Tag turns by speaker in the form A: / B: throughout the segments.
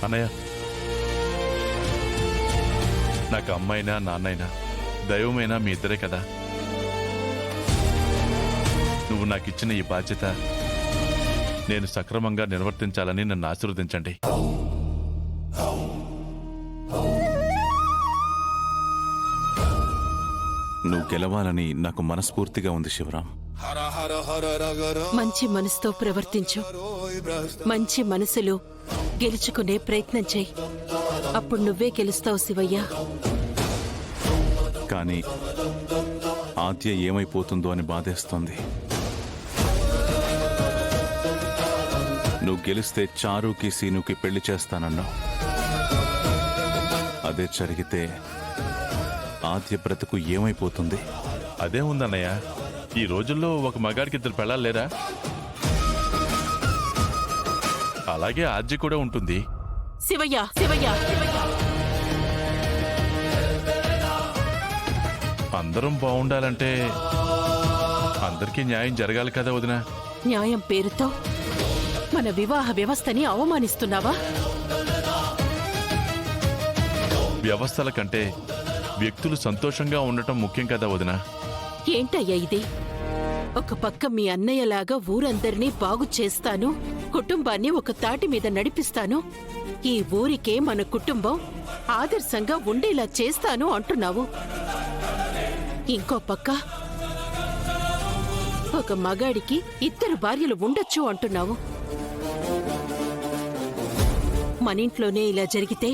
A: అన్నయ్య, నాకు అమ్మైనా నాన్నైనా దైవమైనా మీ ఇద్దరే కదా. నువ్వు నాకిచ్చిన ఈ బాధ్యత నేను సక్రమంగా నిర్వర్తించాలని నన్ను ఆశీర్వదించండి.
B: నువ్వు గెలవాలని నాకు మనస్ఫూర్తిగా ఉంది శివరాం.
C: మంచి మనసుతో ప్రవర్తించు. మంచి మనసులో గెలుచుకునే ప్రయత్నం చెయ్యి. అప్పుడు నువ్వే గెలుస్తావు శివయ్య.
B: కానీ ఆద్య ఏమైపోతుందో అని బాధేస్తోంది. నువ్వు గెలిస్తే చారుకి సీనుకి పెళ్లి చేస్తానన్నావు. అదే జరిగితే ఆద్య బ్రతుకు ఏమైపోతుంది?
A: అదే ఉందన్నయ్య, ఈ రోజుల్లో ఒక మగాడికి 2 పెళ్ళాలు లేరా? అలాగే ఆద్య కూడా ఉంటుంది.
C: శివయ్య శివయ్య
A: అందరం బాగుండాలంటే అందరికీ న్యాయం జరగాలి కదా వదిన.
C: న్యాయం పేరుతో మన వివాహ వ్యవస్థని అవమానిస్తున్నావా?
A: వ్యవస్థల కంటే వ్యక్తులు సంతోషంగా ఉండటం ముఖ్యం కదా వదిన.
C: ఏంటయ్యా ఇది? ఒక పక్క మీ అన్నయ్యలాగా ఊరందరినీ బాగు చేస్తాను, కుటుంబాన్ని ఒక తాటి మీద నడిపిస్తాను, ఈ ఊరికే మన కుటుంబం ఆదర్శంగా ఉండేలా చేస్తాను అంటున్నావు. ఇంకో పక్క ఒక మగాడికి 2 భార్యలు ఉండొచ్చు అంటున్నావు. మనింట్లోనే ఇలా జరిగితే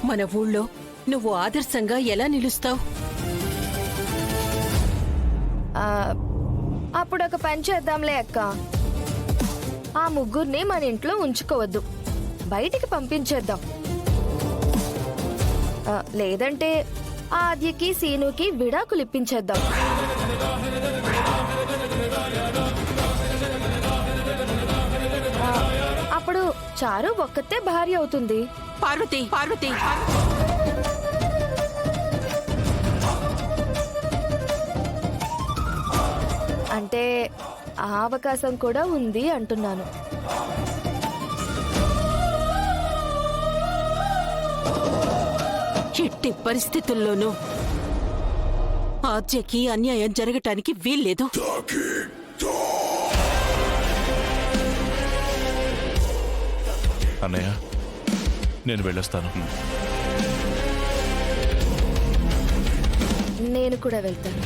C: మన ఊళ్ళో నువ్వు ఆదర్శంగా ఎలా నిలుస్తావు?
D: అప్పుడు ఒక పని చేద్దాంలే అక్క. ఆ ముగ్గురిని మన ఇంట్లో ఉంచుకోవద్దు, బయటికి పంపించేద్దాం. లేదంటే ఆద్యకి సీనుకి విడాకులు ఇప్పించేద్దాం. అప్పుడు చారు ఒక్కతే భార్య అవుతుంది.
C: పార్వతి పార్వతి
D: అంటే ఆ అవకాశం కూడా ఉంది అంటున్నాను.
C: ఎట్టి పరిస్థితుల్లోనూ ఆద్యకి అన్యాయం జరగటానికి వీల్లేదు.
A: అన్నయ్య, నేను వెళ్ళొస్తాను.
D: నేను కూడా వెళ్తాను.